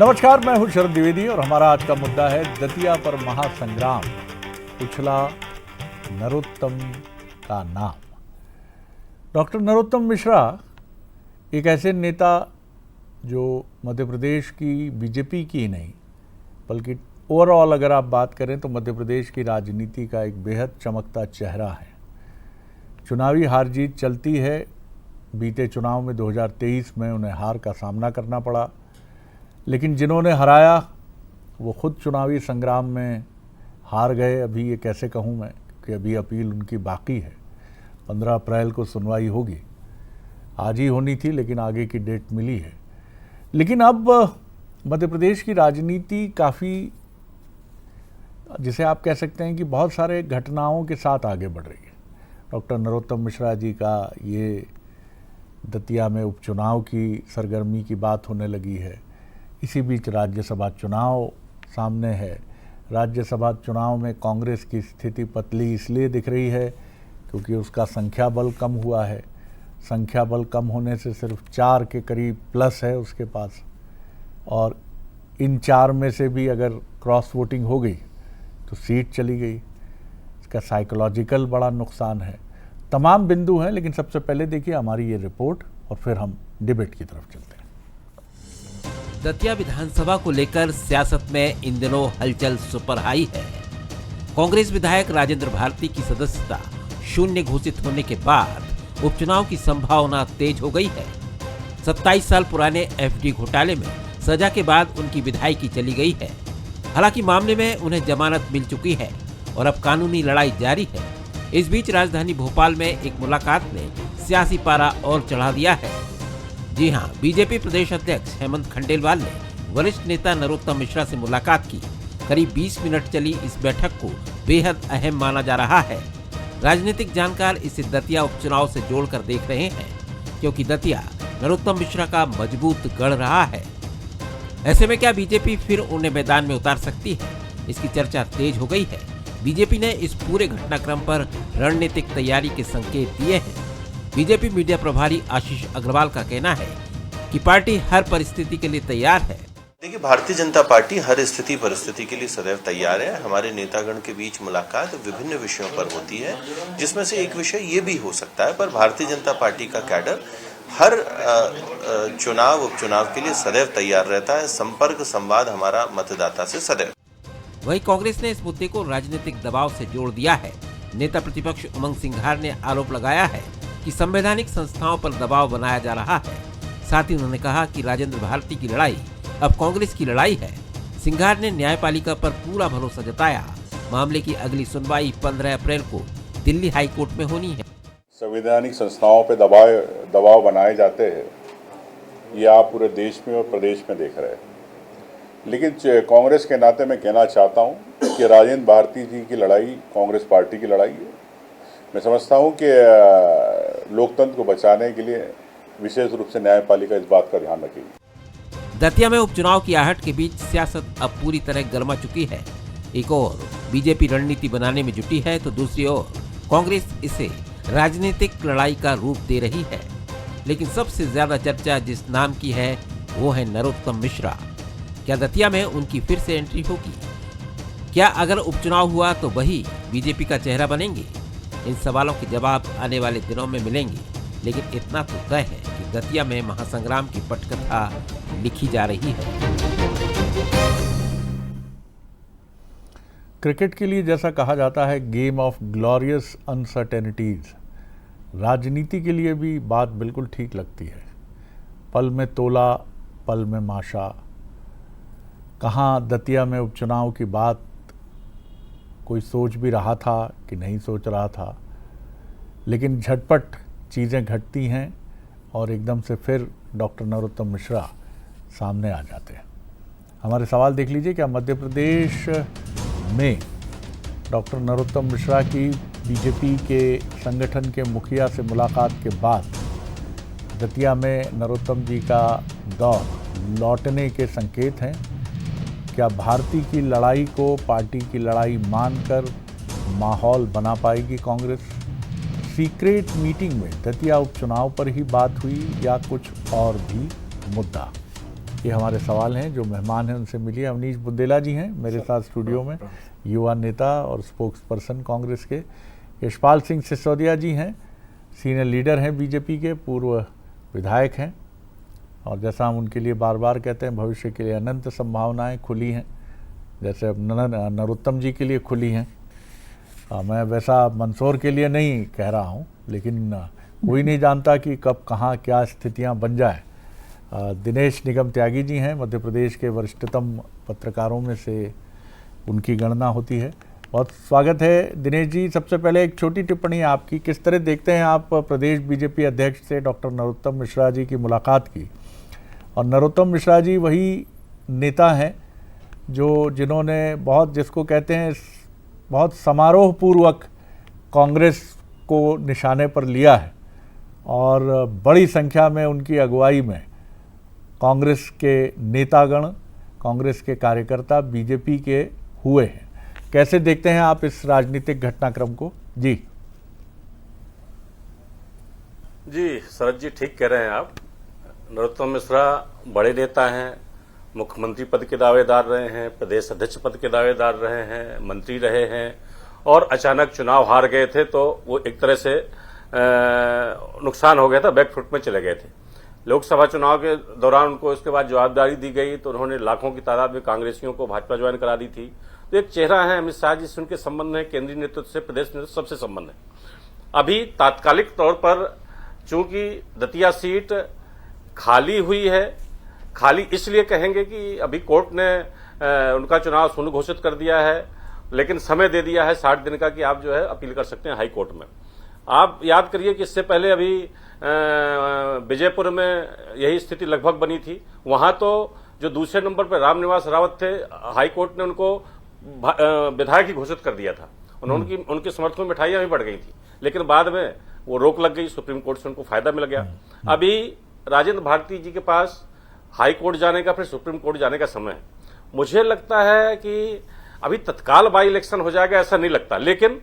नमस्कार, मैं हूं शरद द्विवेदी और हमारा आज का मुद्दा है दतिया पर महासंग्राम, उछला नरोत्तम का नाम। डॉक्टर नरोत्तम मिश्रा एक ऐसे नेता जो मध्य प्रदेश की बीजेपी की नहीं बल्कि ओवरऑल अगर आप बात करें तो मध्य प्रदेश की राजनीति का एक बेहद चमकता चेहरा है। चुनावी हार जीत चलती है। बीते चुनाव में 2023 में उन्हें हार का सामना करना पड़ा, लेकिन जिन्होंने हराया वो खुद चुनावी संग्राम में हार गए। अभी ये कैसे कहूँ मैं, कि अभी अपील उनकी बाकी है। 15 अप्रैल को सुनवाई होगी, आज ही होनी थी लेकिन आगे की डेट मिली है। लेकिन अब मध्य प्रदेश की राजनीति काफ़ी, जिसे आप कह सकते हैं कि बहुत सारे घटनाओं के साथ आगे बढ़ रही है। डॉक्टर नरोत्तम मिश्रा जी का ये दतिया में उपचुनाव की सरगर्मी की बात होने लगी है। इसी बीच राज्यसभा चुनाव सामने है। राज्यसभा चुनाव में कांग्रेस की स्थिति पतली इसलिए दिख रही है क्योंकि उसका संख्या बल कम हुआ है। संख्या बल कम होने से सिर्फ 4 के करीब प्लस है उसके पास, और इन 4 में से भी अगर क्रॉस वोटिंग हो गई तो सीट चली गई। इसका साइकोलॉजिकल बड़ा नुकसान है। तमाम बिंदु हैं, लेकिन सबसे पहले देखिए हमारी ये रिपोर्ट और फिर हम डिबेट की तरफ चलते हैं। दतिया विधानसभा को लेकर सियासत में इन दिनों हलचल सुपर हाई है। कांग्रेस विधायक राजेंद्र भारती की सदस्यता शून्य घोषित होने के बाद उपचुनाव की संभावना तेज हो गई है। 27 साल पुराने एफडी घोटाले में सजा के बाद उनकी विधायकी चली गई है। हालांकि मामले में उन्हें जमानत मिल चुकी है और अब कानूनी लड़ाई जारी है। इस बीच राजधानी भोपाल में एक मुलाकात ने सियासी पारा और चढ़ा दिया है। जी हां, बीजेपी प्रदेश अध्यक्ष हेमंत खंडेलवाल ने वरिष्ठ नेता नरोत्तम मिश्रा से मुलाकात की। करीब 20 मिनट चली इस बैठक को बेहद अहम माना जा रहा है। राजनीतिक जानकार इसे दतिया उपचुनाव से जोड़कर देख रहे हैं, क्योंकि दतिया नरोत्तम मिश्रा का मजबूत गढ़ रहा है। ऐसे में क्या बीजेपी फिर उन्हें मैदान में उतार सकती है? इसकी चर्चा तेज हो गई है। बीजेपी ने इस पूरे घटनाक्रम पर रणनीतिक तैयारी के संकेत दिए हैं। बीजेपी मीडिया प्रभारी आशीष अग्रवाल का कहना है कि पार्टी हर परिस्थिति के लिए तैयार है। देखिए, भारतीय जनता पार्टी हर स्थिति परिस्थिति के लिए सदैव तैयार है। हमारे नेतागण के बीच मुलाकात विभिन्न विषयों पर होती है, जिसमें से एक विषय ये भी हो सकता है। पर भारतीय जनता पार्टी का कैडर हर चुनाव उपचुनाव के लिए सदैव तैयार रहता है। संपर्क संवाद हमारा मतदाता से सदैव। वहीं कांग्रेस ने इस मुद्दे को राजनीतिक दबाव से जोड़ दिया है। नेता प्रतिपक्ष उमंग सिंघार ने आरोप लगाया है कि संवैधानिक संस्थाओं पर दबाव बनाया जा रहा है। साथ ही उन्होंने कहा कि राजेंद्र भारती की लड़ाई अब कांग्रेस की लड़ाई है। सिंघार ने न्यायपालिका पर पूरा भरोसा जताया। मामले की अगली सुनवाई 15 अप्रैल को दिल्ली हाई कोर्ट में होनी है। संवैधानिक संस्थाओं पर दबाव बनाए जाते हैं, ये आप पूरे देश में और प्रदेश में देख रहे हैं। लेकिन कांग्रेस के नाते मैं कहना चाहता हूं कि राजेंद्र भारती जी की लड़ाई कांग्रेस पार्टी की लड़ाई है। मैं समझता हूं कि लोकतंत्र को बचाने के लिए विशेष रूप से न्यायपालिका इस बात का ध्यान रखेगी। दतिया में उपचुनाव की आहट के बीच सियासत अब पूरी तरह गर्मा चुकी है। एक ओर बीजेपी रणनीति बनाने में जुटी है तो दूसरी ओर कांग्रेस इसे राजनीतिक लड़ाई का रूप दे रही है। लेकिन सबसे ज्यादा चर्चा जिस नाम की है वो है नरोत्तम मिश्रा। क्या दतिया में उनकी फिर से एंट्री होगी? क्या अगर उपचुनाव हुआ तो वही बीजेपी का चेहरा बनेंगे? इन सवालों के जवाब आने वाले दिनों में मिलेंगे। लेकिन इतना तो तय है कि दतिया में महासंग्राम की पटकथा लिखी जा रही है। क्रिकेट के लिए जैसा कहा जाता है गेम ऑफ ग्लोरियस अनसर्टेनिटीज, राजनीति के लिए भी बात बिल्कुल ठीक लगती है। पल में तोला पल में माशा। कहाँ दतिया में उपचुनाव की बात कोई सोच भी रहा था कि नहीं सोच रहा था, लेकिन झटपट चीज़ें घटती हैं और एकदम से फिर डॉक्टर नरोत्तम मिश्रा सामने आ जाते हैं। हमारे सवाल देख लीजिए, क्या मध्य प्रदेश में डॉक्टर नरोत्तम मिश्रा की बीजेपी के संगठन के मुखिया से मुलाकात के बाद दतिया में नरोत्तम जी का दौर लौटने के संकेत हैं? क्या भारती की लड़ाई को पार्टी की लड़ाई मानकर माहौल बना पाएगी कांग्रेस? सीक्रेट मीटिंग में दतिया उपचुनाव पर ही बात हुई या कुछ और भी मुद्दा? ये हमारे सवाल हैं। जो मेहमान हैं उनसे मिलिए। अवनीश बुंदेला जी हैं मेरे साथ स्टूडियो में, युवा नेता और स्पोक्स पर्सन कांग्रेस के। यशपाल सिंह सिसोदिया जी हैं, सीनियर लीडर हैं बीजेपी के, पूर्व विधायक हैं, और जैसा हम उनके लिए बार बार कहते हैं, भविष्य के लिए अनंत संभावनाएं खुली हैं, जैसे अब नरोत्तम जी के लिए खुली हैं। मैं वैसा मंदसौर के लिए नहीं कह रहा हूँ, लेकिन कोई नहीं जानता कि कब कहाँ क्या स्थितियाँ बन जाए। दिनेश निगम त्यागी जी हैं, मध्य प्रदेश के वरिष्ठतम पत्रकारों में से उनकी गणना होती है। बहुत स्वागत है दिनेश जी। सबसे पहले एक छोटी टिप्पणी आपकी, किस तरह देखते हैं आप प्रदेश बीजेपी अध्यक्ष से डॉक्टर नरोत्तम मिश्रा जी की मुलाकात की? और नरोत्तम मिश्रा जी वही नेता हैं जिन्होंने जिसको कहते हैं बहुत समारोह पूर्वक कांग्रेस को निशाने पर लिया है, और बड़ी संख्या में उनकी अगुवाई में कांग्रेस के नेतागण, कांग्रेस के कार्यकर्ता बीजेपी के हुए हैं। कैसे देखते हैं आप इस राजनीतिक घटनाक्रम को? जी शरद जी ठीक कह रहे हैं आप। नरोत्तम मिश्रा बड़े नेता हैं, मुख्यमंत्री पद के दावेदार रहे हैं, प्रदेश अध्यक्ष पद के दावेदार रहे हैं, मंत्री रहे हैं, और अचानक चुनाव हार गए थे तो वो एक तरह से नुकसान हो गया था, बैकफुट में चले गए थे। लोकसभा चुनाव के दौरान उनको इसके बाद जवाबदारी दी गई तो उन्होंने लाखों की तादाद में कांग्रेसियों को भाजपा ज्वाइन करा दी थी। तो एक चेहरा है अमित शाह जी से उनके संबंध है, केंद्रीय नेतृत्व से प्रदेश नेतृत्व सबसे संबंध है। अभी तात्कालिक तौर पर चूंकि दतिया सीट खाली हुई है, खाली इसलिए कहेंगे कि अभी कोर्ट ने उनका चुनाव शून्य घोषित कर दिया है, लेकिन समय दे दिया है 60 दिन का कि आप जो है अपील कर सकते हैं हाई कोर्ट में। आप याद करिए कि इससे पहले अभी विजयपुर में यही स्थिति लगभग बनी थी। वहां तो जो दूसरे नंबर पर रामनिवास रावत थे, हाई कोर्ट ने उनको विधायक ही घोषित कर दिया था। उनके समर्थकों में मिठाइयां भी बढ़ गई थी, लेकिन बाद में वो रोक लग गई, सुप्रीम कोर्ट से उनको फायदा मिल गया। अभी राजेंद्र भारती जी के पास हाई कोर्ट जाने का, फिर सुप्रीम कोर्ट जाने का समय है। मुझे लगता है कि अभी तत्काल बाई इलेक्शन हो जाएगा ऐसा नहीं लगता, लेकिन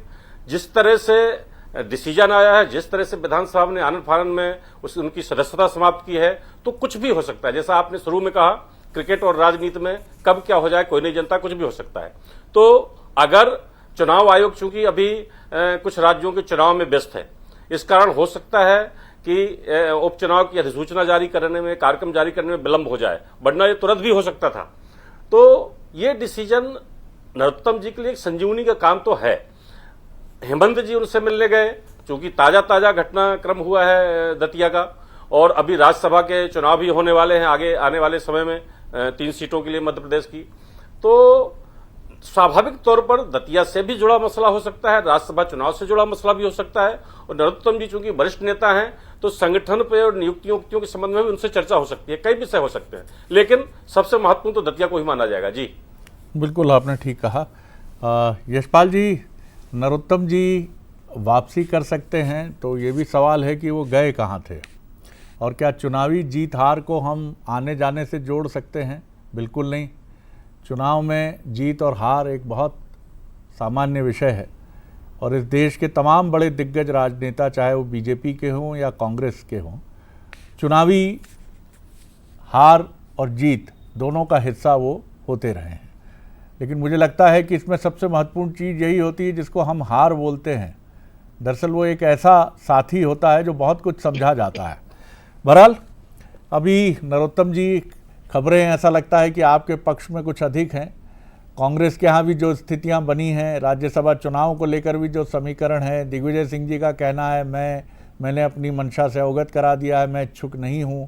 जिस तरह से डिसीजन आया है, जिस तरह से विधानसभा ने आनंद फानंद में उनकी सदस्यता समाप्त की है, तो कुछ भी हो सकता है। जैसा आपने शुरू में कहा, क्रिकेट और राजनीति में कब क्या हो जाए कोई नहीं जानता, कुछ भी हो सकता है। तो अगर चुनाव आयोग चूंकि अभी कुछ राज्यों के चुनाव में व्यस्त है, इस कारण हो सकता है कि उपचुनाव की अधिसूचना जारी करने में, कार्यक्रम जारी करने में विलंब हो जाए, वरना ये तुरंत भी हो सकता था। तो ये डिसीजन नरोत्तम जी के लिए एक संजीवनी का काम तो है। हेमंत जी उनसे मिलने गए, क्योंकि ताजा घटनाक्रम हुआ है दतिया का, और अभी राज्यसभा के चुनाव भी होने वाले हैं आगे आने वाले समय में 3 सीटों के लिए मध्य प्रदेश की। तो स्वाभाविक तौर पर दतिया से भी जुड़ा मसला हो सकता है, राज्यसभा चुनाव से जुड़ा मसला भी हो सकता है, और नरोत्तम जी चूंकि वरिष्ठ नेता हैं तो संगठन पे और नियुक्तियों के संबंध में भी उनसे चर्चा हो सकती है, कई विषय हो सकते हैं, लेकिन सबसे महत्वपूर्ण तो दतिया को ही माना जाएगा। जी बिल्कुल, आपने ठीक कहा। यशपाल जी, नरोत्तम जी वापसी कर सकते हैं, तो ये भी सवाल है कि वो गए कहाँ थे, और क्या चुनावी जीत हार को हम आने जाने से जोड़ सकते हैं? बिल्कुल नहीं। चुनाव में जीत और हार एक बहुत सामान्य विषय है, और इस देश के तमाम बड़े दिग्गज राजनेता, चाहे वो बीजेपी के हों या कांग्रेस के हों, चुनावी हार और जीत दोनों का हिस्सा वो होते रहे हैं। लेकिन मुझे लगता है कि इसमें सबसे महत्वपूर्ण चीज़ यही होती है जिसको हम हार बोलते हैं। दरअसल वो एक ऐसा साथी होता है जो बहुत कुछ समझा जाता है। बहरहाल अभी नरोत्तम जी, खबरें ऐसा लगता है कि आपके पक्ष में कुछ अधिक हैं। कांग्रेस के यहाँ भी जो स्थितियाँ बनी हैं, राज्यसभा चुनाव को लेकर भी जो समीकरण है, दिग्विजय सिंह जी का कहना है मैंने अपनी मंशा से अवगत करा दिया है, मैं इच्छुक नहीं हूँ,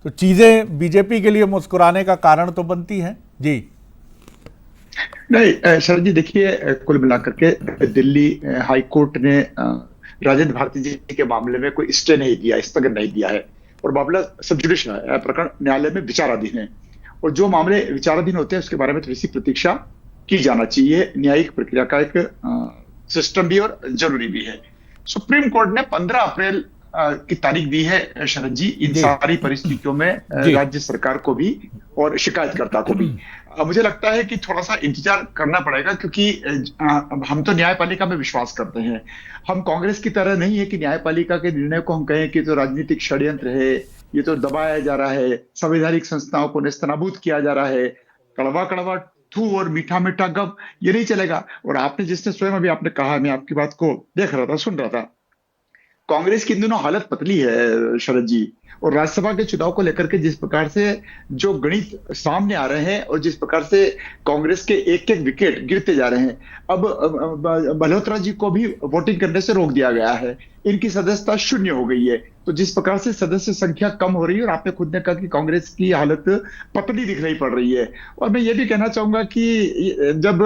तो चीज़ें बीजेपी के लिए मुस्कुराने का कारण तो बनती हैं। जी नहीं सर जी, देखिए कुल मिलाकर के दिल्ली हाई कोर्ट ने राजेंद्र भारती जी के मामले में कोई स्टे नहीं दिया, स्थगन नहीं दिया है, और मामला सब जुडिश है, प्रकरण न्यायालय में विचाराधीन है, और जो मामले विचाराधीन होते हैं उसके बारे में थोड़ी सी प्रतीक्षा की जाना चाहिए। न्यायिक प्रक्रिया का एक सिस्टम भी और जरूरी भी है। सुप्रीम कोर्ट ने 15 अप्रैल की तारीख दी है शरद जी, इन सारी परिस्थितियों में राज्य सरकार को भी और शिकायतकर्ता को भी। मुझे लगता है कि थोड़ा सा इंतजार करना पड़ेगा, क्योंकि हम तो न्यायपालिका में विश्वास करते हैं। हम कांग्रेस की तरह नहीं है कि न्यायपालिका के निर्णय को हम कहें कि तो राजनीतिक षड्यंत्र है ये तो दबाया जा रहा है, संवैधानिक संस्थाओं को नेस्तनाबूद किया जा रहा है, कड़वा कड़वा थू और मीठा मीठा गप, ये नहीं चलेगा। और आपने जिसने स्वयं अभी आपने कहा, मैं आपकी बात को देख रहा था, सुन रहा था, कांग्रेस की इन दिनों हालत पतली है शरद जी। और राज्यसभा के चुनाव को लेकर के जिस प्रकार से जो गणित सामने आ रहे हैं और जिस प्रकार से कांग्रेस के एक एक विकेट गिरते जा रहे हैं, अब मल्होत्रा जी को भी वोटिंग करने से रोक दिया गया है, इनकी सदस्यता शून्य हो गई है। तो जिस प्रकार से सदस्य संख्या कम हो रही है, और आपने खुद ने कहा कि कांग्रेस की हालत पतली दिखलाई पड़ रही है। और मैं ये भी कहना चाहूंगा कि जब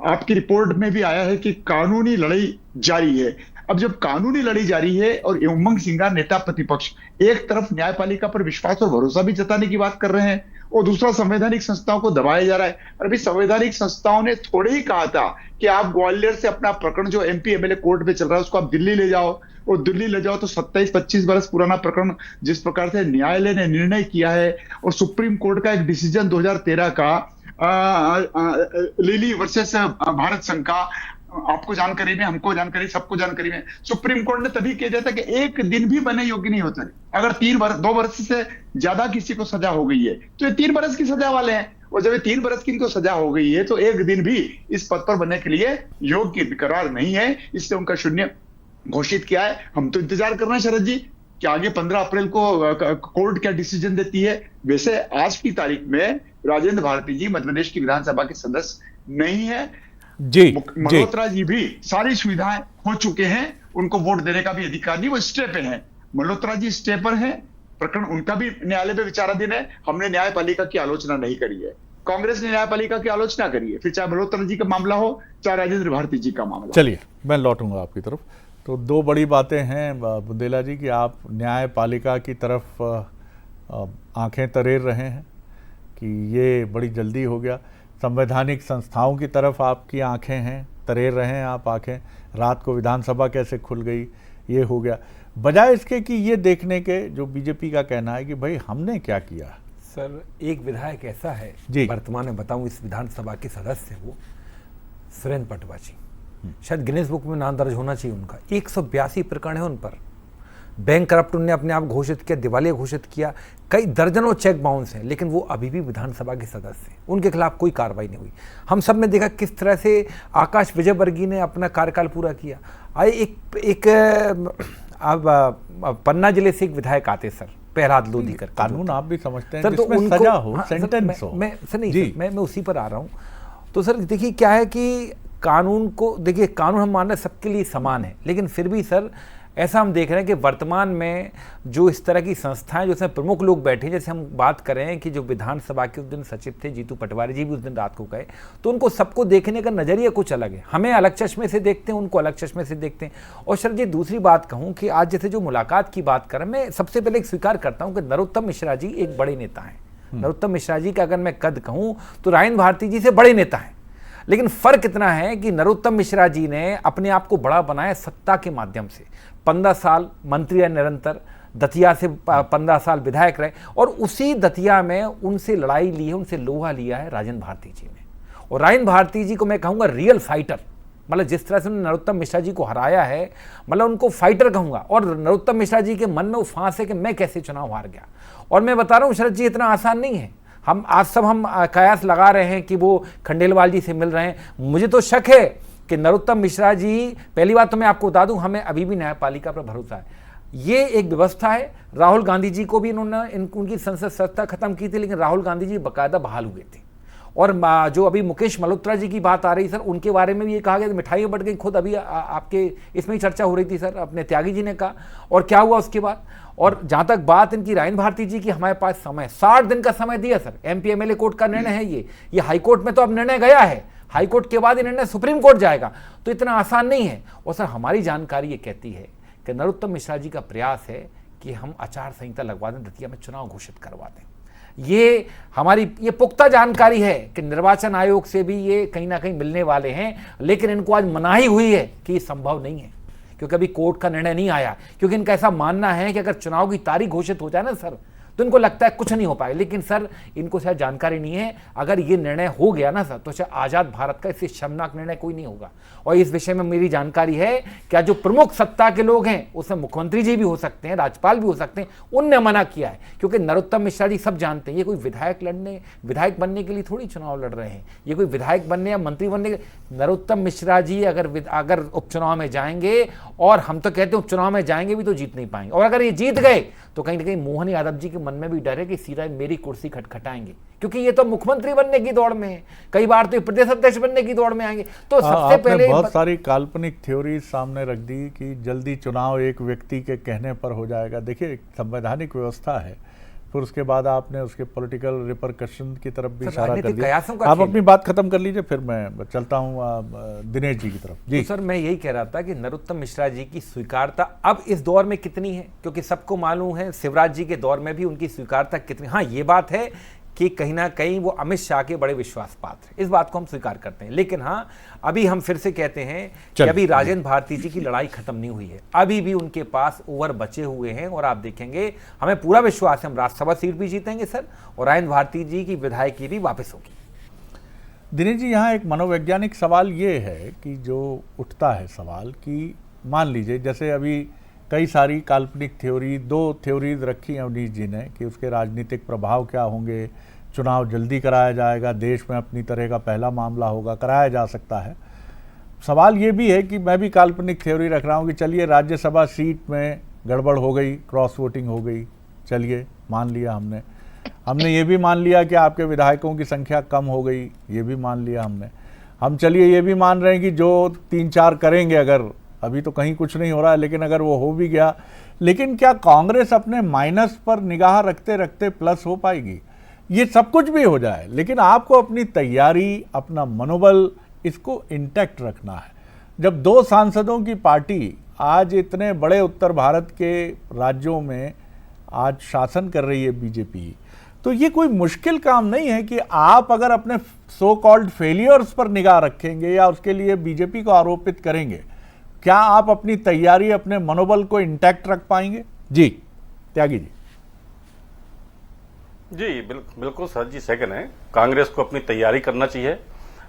आपकी रिपोर्ट में भी आया है कि कानूनी लड़ाई जारी है, अब जब कानूनी लड़ाई जारी है और उमंग सिंघार नेता प्रतिपक्ष एक तरफ न्यायपालिका पर विश्वास और भरोसा भी जताने की बात कर रहे हैं और दूसरा संवैधानिक संस्थाओं को दबाया जा रहा है। और अभी संवैधानिक संस्थाओं ने थोड़े ही कहा था कि आप ग्वालियर से अपना प्रकरण जो एमपी एमएलए कोर्ट में चल रहा है उसको आप दिल्ली ले जाओ, और दिल्ली ले जाओ तो 27-25 बरस पुराना प्रकरण जिस प्रकार से न्यायालय ने निर्णय किया है, और सुप्रीम कोर्ट का एक डिसीजन 2013 का लिली वर्सेस भारत संघ का, आपको जानकारी में, हमको जानकारी, सबको जानकारी में, सुप्रीम कोर्ट ने तभी कह दिया था कि एक दिन भी बने योग्य नहीं होता अगर 2 वर्ष से ज्यादा किसी को सजा हो गई है, तो ये 3 बरस की सजा वाले हैं। और जब ये 3 बरस की इनको सजा हो गई है तो एक दिन भी इस पद पर बनने के लिए योग्य करार नहीं है, इसलिए उनका शून्य घोषित किया है। हम तो इंतजार कर रहे हैं शरद जी कि आगे 15 अप्रैल को कोर्ट क्या डिसीजन देती है। वैसे आज की तारीख में राजेंद्र भारती जी मध्य प्रदेश की विधानसभा के सदस्य नहीं है जी। मल्होत्रा जी भी सारी सुविधाएं हो चुके हैं, उनको वोट देने का भी अधिकार नहीं, वो स्टे पे हैं। मल्होत्रा जी स्टे पर है, प्रकरण उनका भी न्यायालय में विचाराधीन है। हमने न्यायपालिका की आलोचना नहीं करी है, कांग्रेस ने न्यायपालिका की आलोचना करी है, फिर चाहे मल्होत्रा जी का मामला हो चाहे राजेंद्र भारती जी का मामला। चलिए मैं लौटूंगा आपकी तरफ। तो 2 बड़ी बातें हैं बुंदेला जी कि आप न्यायपालिका की तरफ आंखें तरेर रहे हैं कि ये बड़ी जल्दी हो गया, संवैधानिक संस्थाओं की तरफ आपकी आंखें हैं, तरेर रहे हैं आप आंखें, रात को विधानसभा कैसे खुल गई ये हो गया, बजाय इसके कि ये देखने के जो बीजेपी का कहना है कि भाई हमने क्या किया। सर एक विधायक ऐसा है जी, वर्तमान में बताऊं इस विधानसभा के सदस्य, वो सुरेंद्र पटवा जी, शायद गिनीज बुक में नाम दर्ज होना चाहिए उनका। 182 प्रकरण है उन पर, बैंक करप्ट उन्होंने अपने आप घोषित किया, दिवालिया घोषित किया, कई दर्जनों चेक बाउंस हैं, लेकिन वो अभी भी विधानसभा के सदस्य हैं, उनके खिलाफ कोई कार्रवाई नहीं हुई। हम सब ने देखा किस तरह से आकाश विजयवर्गीय ने अपना कार्यकाल पूरा किया। अब पन्ना जिले से एक विधायक आते सर, प्रहलाद लोधी कर, कानून आप भी समझते हैं सर, तो जिसमें सजा हो, सेंटेंस हो। मैं उसी पर आ रहा हूँ। तो सर देखिए क्या है कि कानून को देखिए, कानून हम मान रहे हैं सबके लिए समान है, लेकिन फिर भी सर ऐसा हम देख रहे हैं कि वर्तमान में जो इस तरह की संस्थाएं जो इसमें प्रमुख लोग बैठे हैं, जैसे हम बात करें कि जो विधानसभा के उस दिन सचिव थे जीतू पटवारी जी भी उस दिन रात को गए, तो उनको सबको देखने का नजरिया कुछ अलग है। हमें अलग चश्मे से देखते हैं, उनको अलग चश्मे से देखते हैं। और सर जी दूसरी बात कहूँ कि आज जैसे जो मुलाकात की बात करें, मैं सबसे पहले एक स्वीकार करता हूँ कि नरोत्तम मिश्रा जी एक बड़े नेता हैं। नरोत्तम मिश्रा जी का अगर मैं कद कहूँ तो राजेंद्र भारती जी से बड़े नेता हैं, लेकिन फर्क इतना है कि नरोत्तम मिश्रा जी ने अपने आप को बड़ा बनाया सत्ता के माध्यम से। 15 साल मंत्री रहे निरंतर, दतिया से 15 साल विधायक रहे, और उसी दतिया में उनसे लड़ाई ली है, उनसे लोहा लिया है राजेंद्र भारती जी ने। और राजेंद्र भारती जी को मैं कहूँगा रियल फाइटर, मतलब जिस तरह से उन्होंने नरोत्तम मिश्रा जी को हराया है, मतलब उनको फाइटर कहूँगा। और नरोत्तम मिश्रा जी के मन में वो फांस है कि मैं कैसे चुनाव हार गया। और मैं बता रहा हूँ शरद जी इतना आसान नहीं है। हम आज सब हम कयास लगा रहे हैं कि वो खंडेलवाल जी से मिल रहे हैं, मुझे तो शक है कि नरोत्तम मिश्रा जी, पहली बात तो मैं आपको बता दूं, हमें अभी भी न्यायपालिका पर भरोसा है। ये एक व्यवस्था है। राहुल गांधी जी को भी इन्होंने उनकी संसद सत्ता खत्म की थी, लेकिन राहुल गांधी जी बाकायदा बहाल हुए थे। और जो अभी मुकेश मल्होत्रा जी की बात आ रही सर, उनके बारे में भी ये कहा गया मिठाइयाँ बढ़ गई, खुद अभी आपके इसमें ही चर्चा हो रही थी सर, अपने त्यागी जी ने कहा। और क्या हुआ उसके बाद? और जहां तक बात इनकी राजेंद्र भारती जी की, हमारे पास समय 60 दिन का समय दिया सर। एमपी एमएलए कोर्ट का निर्णय है ये हाईकोर्ट में तो अब निर्णय गया है, हाईकोर्ट के बाद ये निर्णय सुप्रीम कोर्ट जाएगा, तो इतना आसान नहीं है। और सर हमारी जानकारी ये कहती है कि नरोत्तम मिश्रा जी का प्रयास है कि हम आचार संहिता लगवा दें, दतिया में चुनाव घोषित करवा दें। ये हमारी ये पुख्ता जानकारी है कि निर्वाचन आयोग से भी ये कहीं ना कहीं मिलने वाले हैं, लेकिन इनको आज मनाही हुई है कि ये संभव नहीं है, क्योंकि अभी कोर्ट का निर्णय नहीं आया। क्योंकि इनका ऐसा मानना है कि अगर चुनाव की तारीख घोषित हो जाए ना सर, तो इनको लगता है कुछ नहीं हो पाएगा। लेकिन सर इनको शायद जानकारी नहीं है, अगर ये निर्णय हो गया ना सर, तो शायद आज़ाद भारत का इससे शर्मनाक निर्णय कोई नहीं होगा। और इस विषय में मेरी जानकारी है क्या जो प्रमुख सत्ता के लोग हैं, उसमें मुख्यमंत्री जी भी हो सकते हैं, राज्यपाल भी हो सकते हैं, उनने मना किया है। क्योंकि नरोत्तम मिश्रा जी सब जानते हैं ये कोई विधायक बनने के लिए थोड़ी चुनाव लड़ रहे हैं, ये कोई विधायक बनने या मंत्री बनने के। नरोत्तम मिश्रा जी अगर उपचुनाव में जाएंगे, और हम तो कहते हैं उपचुनाव में जाएंगे भी तो जीत नहीं पाएंगे, और अगर ये जीत गए तो कहीं ना कहीं मोहन यादव जी के मन में भी डर है कि सीधा मेरी कुर्सी खटखटाएंगे, क्योंकि ये तो मुख्यमंत्री बनने की दौड़ में है, कई बार तो प्रदेश अध्यक्ष बनने की दौड़ में आएंगे। तो सबसे पहले बहुत सारी काल्पनिक थ्योरी सामने रख दी कि जल्दी चुनाव एक व्यक्ति के कहने पर हो जाएगा। देखिए, संवैधानिक व्यवस्था है, फिर उसके बाद आपने उसके पॉलिटिकल रिपरकशन की तरफ भी इशारा कर दिया। आप अपनी बात खत्म कर लीजिए, फिर मैं चलता हूँ दिनेश जी की तरफ। जी तो सर, मैं यही कह रहा था कि नरोत्तम मिश्रा जी की स्वीकारता अब इस दौर में कितनी है, क्योंकि सबको मालूम है शिवराज जी के दौर में भी उनकी स्वीकारता कितनी। हाँ, ये बात है कि कहीं ना कहीं वो अमित शाह के बड़े विश्वास पात्र, इस बात को हम स्वीकार करते हैं। लेकिन हाँ, अभी हम फिर से कहते हैं कि अभी राजेंद्र भारती जी की लड़ाई खत्म नहीं हुई है, अभी भी उनके पास ओवर बचे हुए हैं। और आप देखेंगे, हमें पूरा विश्वास है हम राज्यसभा सीट भी जीतेंगे सर, और राजेंद्र भारती जी की विधायकी भी वापस होगी। दिनेश जी, यहाँ एक मनोवैज्ञानिक सवाल ये है कि जो उठता है सवाल कि मान लीजिए जैसे अभी कई सारी काल्पनिक थ्योरी, 2 थ्योरीज रखी हैं अवनीश जी ने कि उसके राजनीतिक प्रभाव क्या होंगे, चुनाव जल्दी कराया जाएगा, देश में अपनी तरह का पहला मामला होगा, कराया जा सकता है। सवाल ये भी है कि मैं भी काल्पनिक थ्योरी रख रहा हूँ कि चलिए राज्यसभा सीट में गड़बड़ हो गई, क्रॉस वोटिंग हो गई, चलिए मान लिया हमने ये भी मान लिया कि आपके विधायकों की संख्या कम हो गई, ये भी मान लिया हम चलिए ये भी मान रहे हैं कि जो 3-4 करेंगे, अगर अभी तो कहीं कुछ नहीं हो रहा है, लेकिन अगर वो हो भी गया, लेकिन क्या कांग्रेस अपने माइनस पर निगाह रखते रखते प्लस हो पाएगी? ये सब कुछ भी हो जाए, लेकिन आपको अपनी तैयारी, अपना मनोबल, इसको इंटैक्ट रखना है। जब 2 सांसदों की पार्टी आज इतने बड़े उत्तर भारत के राज्यों में आज शासन कर रही है बीजेपी, तो ये कोई मुश्किल काम नहीं है कि आप अगर अपने सो कॉल्ड फेलियर्स पर निगाह रखेंगे या उसके लिए बीजेपी को आरोपित करेंगे, क्या आप अपनी तैयारी, अपने मनोबल को इंटैक्ट रख पाएंगे? जी त्यागी जी। जी बिल्कुल सर जी, सेकंड है, कांग्रेस को अपनी तैयारी करना चाहिए।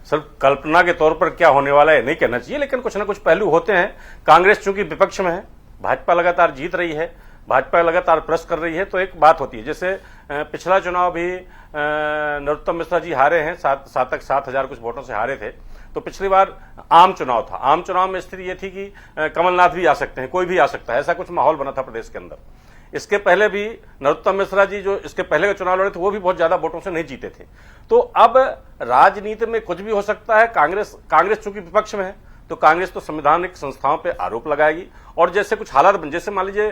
सिर्फ कल्पना के तौर पर क्या होने वाला है नहीं कहना चाहिए, लेकिन कुछ ना कुछ पहलू होते हैं। कांग्रेस चूंकि विपक्ष में है, भाजपा लगातार जीत रही है, भाजपा लगातार प्रेस कर रही है, तो एक बात होती है। जैसे पिछला चुनाव भी नरोत्तम मिश्रा जी हारे हैं, 7,000 कुछ वोटों से हारे थे। तो पिछली बार आम चुनाव था, आम चुनाव में स्थिति ये थी कि कमलनाथ भी आ सकते हैं, कोई भी आ सकता है, ऐसा कुछ माहौल बना था प्रदेश के अंदर। इसके पहले भी नरोत्तम मिश्रा जी जो इसके पहले का चुनाव लड़े थे, वो भी बहुत ज्यादा वोटों से नहीं जीते थे। तो अब राजनीति में कुछ भी हो सकता है। कांग्रेस चूंकि विपक्ष में है, तो कांग्रेस तो संवैधानिक संस्थाओं पे आरोप लगाएगी। और जैसे कुछ हालात बन, जैसे मान लीजिए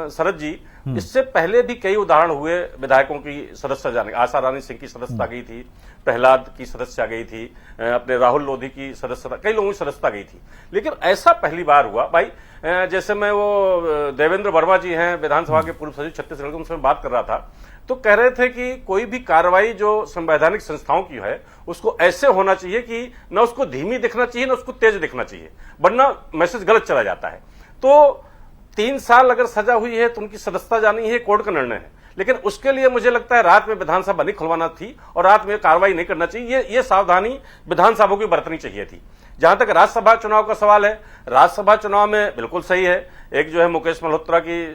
शरद जी, इससे पहले भी कई उदाहरण हुए विधायकों की सदस्यता जाने, आशा रानी सिंह की सदस्यता गई थी, प्रहलाद की सदस्यता गई थी, अपने राहुल लोधी की सदस्यता, कई लोगों की सदस्यता गई थी। लेकिन ऐसा पहली बार हुआ भाई, जैसे मैं वो देवेंद्र वर्मा जी हैं, विधानसभा के पूर्व सचिव छत्तीसगढ़ के, उनसे बात कर रहा था, तो कह रहे थे कि कोई भी कार्रवाई जो संवैधानिक संस्थाओं की है, उसको ऐसे होना चाहिए कि न उसको धीमी दिखना चाहिए, न उसको तेज दिखना चाहिए, वरना मैसेज गलत चला जाता है। तो 3 साल अगर सजा हुई है तो उनकी सदस्यता जानी है, कोर्ट का निर्णय है। लेकिन उसके लिए मुझे लगता है रात में विधानसभा नहीं खुलवाना थी और रात में कार्रवाई नहीं करना चाहिए। ये सावधानी विधानसभा को बरतनी चाहिए थी। जहां तक राज्यसभा चुनाव का सवाल है, राज्यसभा चुनाव में बिल्कुल सही है, एक जो है मुकेश मल्होत्रा की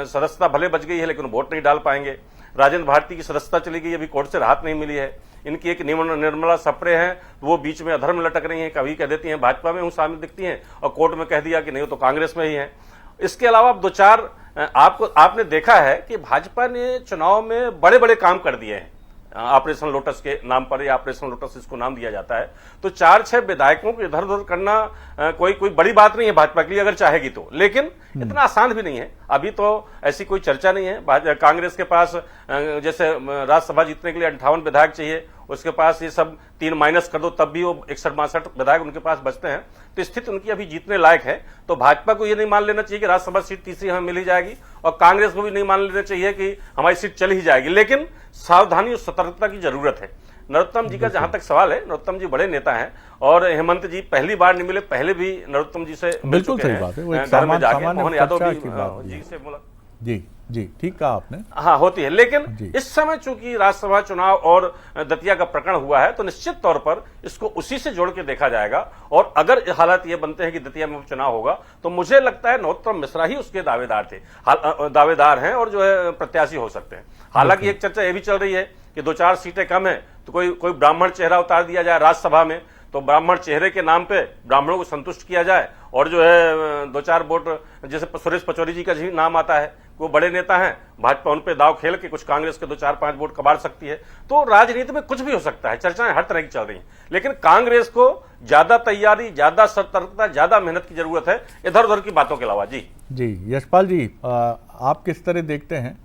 सदस्यता भले बच गई है, लेकिन वोट नहीं डाल पाएंगे। राजेंद्र भारती की सदस्यता चली गई, अभी कोर्ट से राहत नहीं मिली है। इनकी एक निर्मला सप्रे हैं, वो बीच में अधर्म लटक रही हैं, कभी कह देती हैं भाजपा में हूं शामिल दिखती हैं, और कोर्ट में कह दिया कि नहीं, तो कांग्रेस में ही है। इसके अलावा 2-4 आपने देखा है कि भाजपा ने चुनाव में बड़े बड़े काम कर दिए हैं, ऑपरेशन लोटस के नाम पर, या ऑपरेशन लोटस इसको नाम दिया जाता है। तो 4-6 विधायकों को इधर उधर करना कोई बड़ी बात नहीं है भाजपा के लिए, अगर चाहेगी तो, लेकिन इतना आसान भी नहीं है। अभी तो ऐसी कोई चर्चा नहीं है। कांग्रेस के पास जैसे राज्यसभा जीतने के लिए 58 विधायक चाहिए, उसके पास ये सब 3 माइनस कर दो तब भी वो 61-62 विधायक उनके पास बचते हैं। तो स्थिति उनकी अभी जीतने लायक है। तो भाजपा को ये नहीं मान लेना चाहिए कि राज्यसभा सीट तीसरी हमें मिल ही जाएगी, और कांग्रेस को भी नहीं मान लेना चाहिए कि हमारी सीट चली ही जाएगी। लेकिन सावधानी और सतर्कता की जरूरत है। नरोत्तम जी का जहां तक सवाल है, नरोत्तम जी बड़े नेता हैं, और हेमंत जी पहली बार नहीं मिले, पहले भी नरोत्तम जी से बिल्कुल सही बात है, वो एक घर में जाके सामान्य मोहन यादव चर्चा भी की बात जी से बोला। जी जी, ठीक कहा आपने। हाँ, होती है, जी। लेकिन इस समय चूंकि राज्यसभा चुनाव और दतिया का प्रकरण हुआ है तो निश्चित तौर पर इसको उसी से जोड़ के देखा जाएगा। और अगर हालात ये बनते हैं कि दतिया में उपचुनाव होगा तो मुझे लगता है नरोत्तम मिश्रा ही उसके दावेदार हैं और जो है प्रत्याशी हो सकते हैं। हालांकि एक चर्चा ये भी चल रही है कि 2-4 सीटें कम है तो कोई ब्राह्मण चेहरा उतार दिया जाए राज्यसभा में, तो ब्राह्मण चेहरे के नाम पे ब्राह्मणों को संतुष्ट किया जाए और जो है 2-4 वोट, जैसे सुरेश पचौरी जी का भी नाम आता है, वो बड़े नेता हैं, भाजपा उन पे दाव खेल के कुछ कांग्रेस के 2-4-5 वोट कबाड़ सकती है। तो राजनीति में कुछ भी हो सकता है, चर्चाएं हर तरह की चल रही हैं, लेकिन कांग्रेस को ज्यादा तैयारी, ज्यादा सतर्कता, ज्यादा मेहनत की जरूरत है इधर उधर की बातों के अलावा। जी जी, यशपाल जी, आप किस तरह देखते हैं?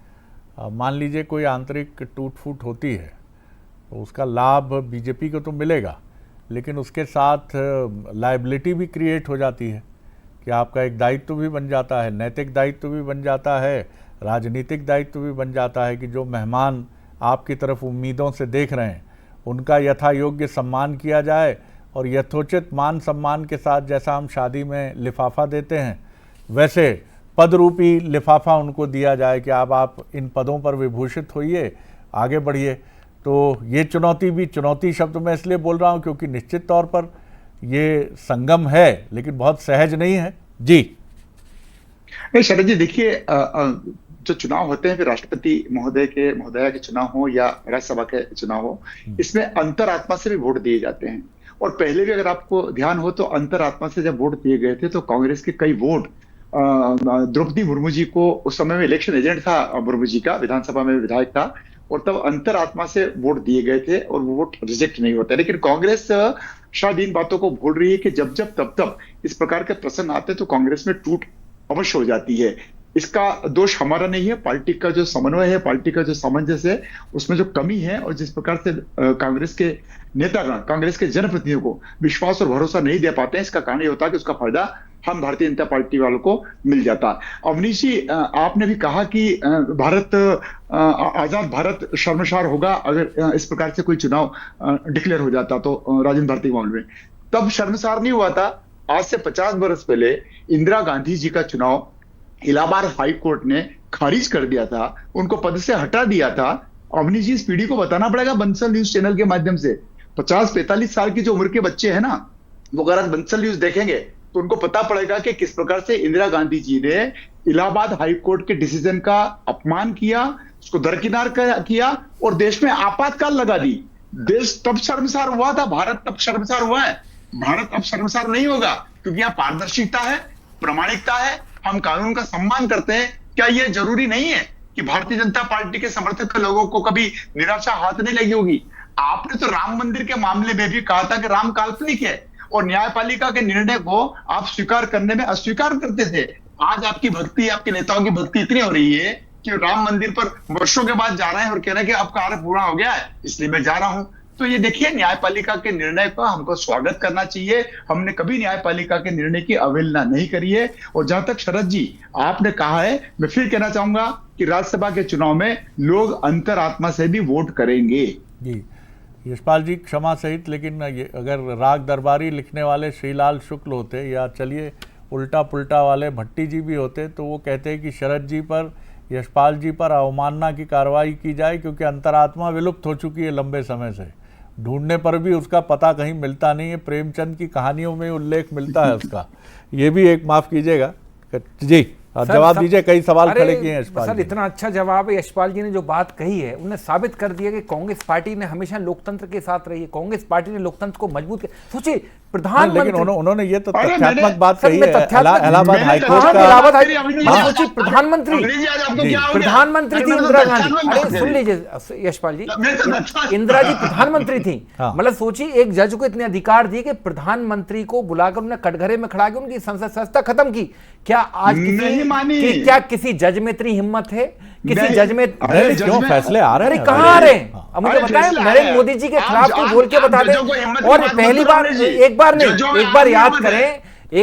मान लीजिए कोई आंतरिक टूट फूट होती है तो उसका लाभ बीजेपी को तो मिलेगा, लेकिन उसके साथ लायबिलिटी भी क्रिएट हो जाती है कि आपका एक दायित्व भी बन जाता है, नैतिक दायित्व भी बन जाता है, राजनीतिक दायित्व भी बन जाता है कि जो मेहमान आपकी तरफ उम्मीदों से देख रहे हैं उनका यथा योग्य सम्मान किया जाए और यथोचित मान सम्मान के साथ, जैसा हम शादी में लिफाफा देते हैं वैसे पद रूपी लिफाफा उनको दिया जाए कि अब आप इन पदों पर विभूषित होइए, आगे बढ़िए। तो ये चुनौती भी, चुनौती शब्द मैं इसलिए बोल रहा हूँ क्योंकि निश्चित तौर पर ये संगम है लेकिन बहुत सहज नहीं है। जी शरद जी, देखिए जो चुनाव होते हैं, फिर राष्ट्रपति महोदया के चुनाव हो या राज्यसभा के चुनाव हो, इसमें अंतरात्मा से भी वोट दिए जाते हैं। और पहले भी अगर आपको ध्यान हो तो अंतरात्मा से जब वोट दिए गए थे तो कांग्रेस के कई वोट द्रौपदी मुर्मू जी को, उस समय में इलेक्शन एजेंट था मुर्मू जी का, विधानसभा में विधायक था, और तब अंतरात्मा से वोट दिए गए थे और वो वोट रिजेक्ट नहीं होते। लेकिन कांग्रेस शायद इन बातों को भूल रही है कि जब तब इस प्रकार के प्रश्न आते तो कांग्रेस में टूट अवश्य हो जाती है। इसका दोष हमारा नहीं है, पार्टी का जो समन्वय है, पार्टी का जो सामंजस्य है, उसमें जो कमी है और जिस प्रकार से कांग्रेस के नेतागण, कांग्रेस के जनप्रतिनिधियों को विश्वास और भरोसा नहीं दे पाते हैं, इसका कारण ये होता है कि उसका फायदा हम भारतीय जनता पार्टी वालों को मिल जाता है। अवनीश जी, आपने भी कहा कि आजाद भारत शर्मसार होगा अगर इस प्रकार से कोई चुनाव डिक्लेयर हो जाता तो राजेंद्र भारती के मामले में। तब शर्मसार नहीं हुआ था। आज से 50 वर्ष पहले इंदिरा गांधी जी का चुनाव इलाहाबाद हाई कोर्ट ने खारिज कर दिया था, उनको पद से हटा दिया था। अवनीश जी, इस पीढ़ी को बताना पड़ेगा बंसल न्यूज चैनल के माध्यम से। 50-45 साल की जो उम्र के बच्चे हैं ना, वो अगर आज बंसल न्यूज देखेंगे तो उनको पता पड़ेगा कि किस प्रकार से इंदिरा गांधी जी ने इलाहाबाद हाई कोर्ट के डिसीजन का अपमान किया, उसको दरकिनार किया और देश में आपातकाल लगा दी। देश तब शर्मसार हुआ था, भारत तब शर्मसार हुआ है। भारत अब शर्मसार नहीं होगा क्योंकि यहाँ पारदर्शिता है, प्रामाणिकता है, हम कानून का सम्मान करते हैं। क्या ये जरूरी नहीं है कि भारतीय जनता पार्टी के समर्थक लोगों को कभी निराशा हाथ नहीं लगी होगी? आपने तो राम मंदिर के मामले में भी कहा था कि राम काल्पनिक है और न्यायपालिका के निर्णय को आप स्वीकार करने में अस्वीकार करते थे। आज आपकी भक्ति, आपके नेताओं की भक्ति इतनी हो रही है कि राम मंदिर पर वर्षों के बाद जा रहे हैं और कह रहे हैं कि अब कार्य पूरा हो गया है इसलिए मैं जा रहा हूं। तो ये देखिए, न्यायपालिका के निर्णय का हमको स्वागत करना चाहिए। हमने कभी न्यायपालिका के निर्णय की अवहेलना नहीं करी है। और जहां तक शरद जी आपने कहा है, मैं फिर कहना चाहूंगा कि राज्यसभा के चुनाव में लोग अंतरात्मा से भी वोट करेंगे। जी यशपाल जी, क्षमा सहित, लेकिन अगर राग दरबारी लिखने वाले श्रीलाल शुक्ल होते या चलिए उल्टा पुल्टा वाले भट्टी जी भी होते तो वो कहते हैं कि शरद जी पर, यशपाल जी पर अवमानना की कार्रवाई की जाए क्योंकि अंतरात्मा विलुप्त हो चुकी है लंबे समय से। ढूंढने पर भी उसका पता कहीं मिलता नहीं है, प्रेमचंद की कहानियों में उल्लेख मिलता है उसका। ये भी एक माफ कीजिएगा जी, जवाब दीजिए, कई सवाल खड़े किए हैं यशपाल सर। इतना अच्छा जवाब है। यशपाल जी ने जो बात कही है उन्हें साबित कर दिया कि कांग्रेस पार्टी ने हमेशा लोकतंत्र के साथ रही है। कांग्रेस पार्टी ने लोकतंत्र को मजबूत किया। सोचिए, प्रधानमंत्री, लेकिन उन्होंने ये तो तथ्यात्मक बात कही है, इलाहाबाद हाईकोर्ट का। प्रधानमंत्री थी इंदिरा गांधी। अरे सुन लीजिए यशपाल जी, इंदिरा जी प्रधानमंत्री थी। मतलब सोचिए, एक जज को इतने अधिकार दिए कि प्रधानमंत्री को बुलाकर उन्हें कटघरे में खड़ा कर उनकी संसद सदस्यता खत्म की। क्या आज क्या किसी जज में इतनी हिम्मत है? किसी जज में क्यों फैसले आ रहे हैं? कहां आ रहे हैं? मुझे बताएं, नरेंद्र मोदी जी के खिलाफ कोई बोल के बता दें। और पहली बार, एक बार नहीं, एक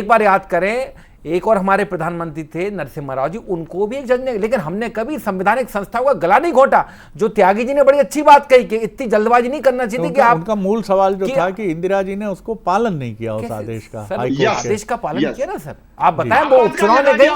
बार याद करें, एक और हमारे प्रधानमंत्री थे नरसिम्हा राव जी, उनको भी एक जज ने, लेकिन हमने कभी संवैधानिक संस्थाओं का गला नहीं घोटा। जो त्यागी जी ने बड़ी अच्छी बात कही कि इतनी जल्दबाजी नहीं करना चाहिए थी कि आप, उनका मूल सवाल जो था कि इंदिरा जी ने उसको पालन नहीं किया उस आदेश का। आदेश का पालन किया ना सर। आप बताएं, वो उपचुनाव में गए,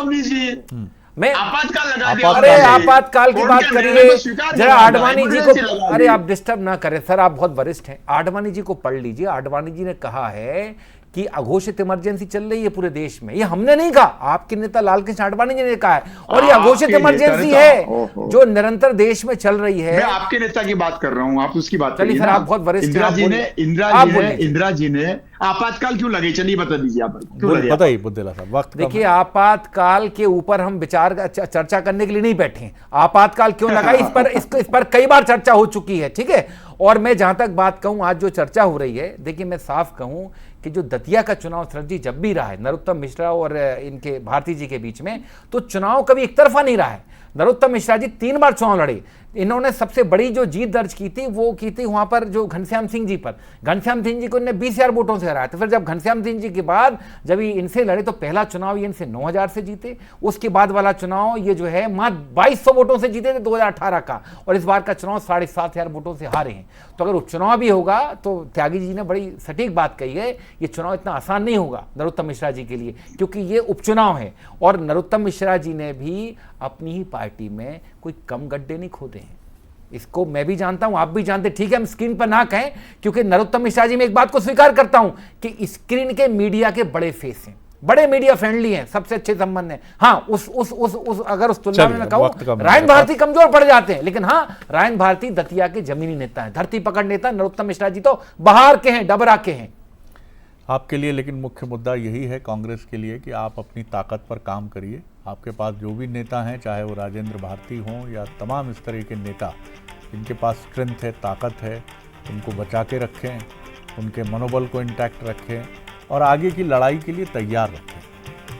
मैं आपातकाल लगा दिया। अरे आपातकाल की बात करिए जरा। आडवाणी जी को, emergency अरे आप डिस्टर्ब ना करें सर, आप बहुत वरिष्ठ हैं। आडवाणी जी को पढ़ लीजिए। आडवाणी जी ने कहा है कि अघोषित इमरजेंसी चल रही है पूरे देश में। ये हमने नहीं कहा, आपके नेता लालकृष्ण आडवाणी जी ने कहा है। और ये अघोषित इमरजेंसी है जो निरंतर देश में चल रही है। मैं आपके नेता की बात कर रहा हूं, आप उसकी बात चलिए सर, आप बहुत वरिष्ठ हैं। इंदिरा जी ने आपातकाल क्यों लगे, चलिए बता दीजिए आप क्यों लगे। बताइए बुद्देला साहब, वक्त देखिए, आपातकाल के ऊपर हम विचार चर्चा करने के लिए नहीं बैठे हैं। आपातकाल क्यों लगा इस पर कई बार चर्चा हो चुकी है, ठीक है। और मैं जहां तक बात कहूं, आज जो चर्चा हो रही है, देखिए मैं साफ कहूं कि जो दतिया का चुनाव शरद जी जब भी रहा है नरोत्तम मिश्रा और इनके भारती जी के बीच में, तो चुनाव कभी एक तरफा नहीं रहा है। नरोत्तम मिश्रा जी 3 बार चुनाव लड़े। इन्होंने सबसे बड़ी जो जीत दर्ज की थी वो की थी वहां पर जो घनश्याम सिंह जी पर। घनश्याम सिंह जी को इन्होंने 20,000 वोटों से हराया था। फिर जब घनश्याम सिंह जी के बाद जब ये इनसे लड़े तो पहला चुनाव ये इनसे 9,000 से जीते। उसके बाद वाला चुनाव ये जो है मात्र 2,200 वोटों से जीते थे 2018 का, और इस बार का चुनाव 7,500 वोटों से हारे हैं। तो अगर उपचुनाव भी होगा तो त्यागी जी ने बड़ी सटीक बात कही है, ये चुनाव इतना आसान नहीं होगा नरोत्तम मिश्रा जी के लिए, क्योंकि ये उपचुनाव है। और नरोत्तम मिश्रा जी ने भी अपनी ही पार्टी में कोई कम गड्ढे नहीं खोदे हैं। इसको मैं भी जानता हूं, आप भी जानते, ठीक है, हम स्क्रीन पर ना कहें, क्योंकि नरोत्तम मिश्रा जी में एक बात को स्वीकार करता हूं कि स्क्रीन के मीडिया के बड़े फेस हैं, बड़े मीडिया फ्रेंडली हैं, सबसे अच्छे संबंध हैं। हाँ, अगर उस तुलना में मैं कहूं, रायन भारती कमजोर पड़ जाते हैं, लेकिन हाँ, रायन भारती दतिया के जमीनी नेता हैं, धरती पकड़ नेता। नरोत्तम मिश्रा जी तो बाहर के हैं, डबरा के हैं। आपके लिए लेकिन मुख्य मुद्दा यही है कांग्रेस के लिए कि आप अपनी ताकत पर काम करिए। आपके पास जो भी नेता हैं, चाहे वो राजेंद्र भारती हों या तमाम इस तरह के नेता जिनके पास स्ट्रेंथ है, ताकत है, उनको बचा के रखें, उनके मनोबल को इंटैक्ट रखें और आगे की लड़ाई के लिए तैयार रखें,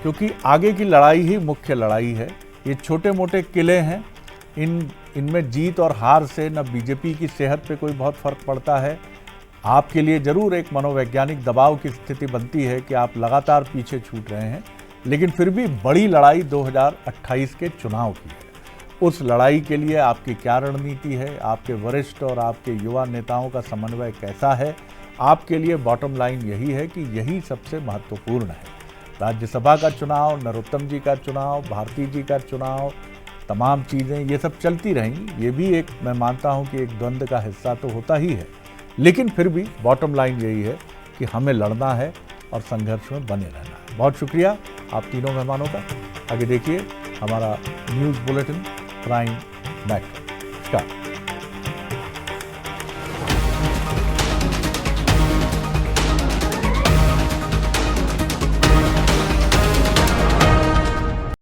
क्योंकि आगे की लड़ाई ही मुख्य लड़ाई है। ये छोटे मोटे किले हैं, इनमें जीत और हार से न बीजेपी की सेहत पे कोई बहुत फर्क पड़ता है। आपके लिए जरूर एक मनोवैज्ञानिक दबाव की स्थिति बनती है कि आप लगातार पीछे छूट रहे हैं, लेकिन फिर भी बड़ी लड़ाई 2028 के चुनाव की है। उस लड़ाई के लिए आपकी क्या रणनीति है, आपके वरिष्ठ और आपके युवा नेताओं का समन्वय कैसा है, आपके लिए बॉटम लाइन यही है कि यही सबसे महत्वपूर्ण है। राज्यसभा का चुनाव, नरोत्तम जी का चुनाव, भारती जी का चुनाव, तमाम चीज़ें ये सब चलती रहेंगी। ये भी एक, मैं मानता हूँ कि एक द्वंद्व का हिस्सा तो होता ही है, लेकिन फिर भी बॉटम लाइन यही है कि हमें लड़ना है और संघर्ष में बने रहना है। बहुत शुक्रिया आप तीनों मेहमानों का। आगे देखिए हमारा न्यूज़ बुलेटिन प्राइम मेट्रो। नमस्कार।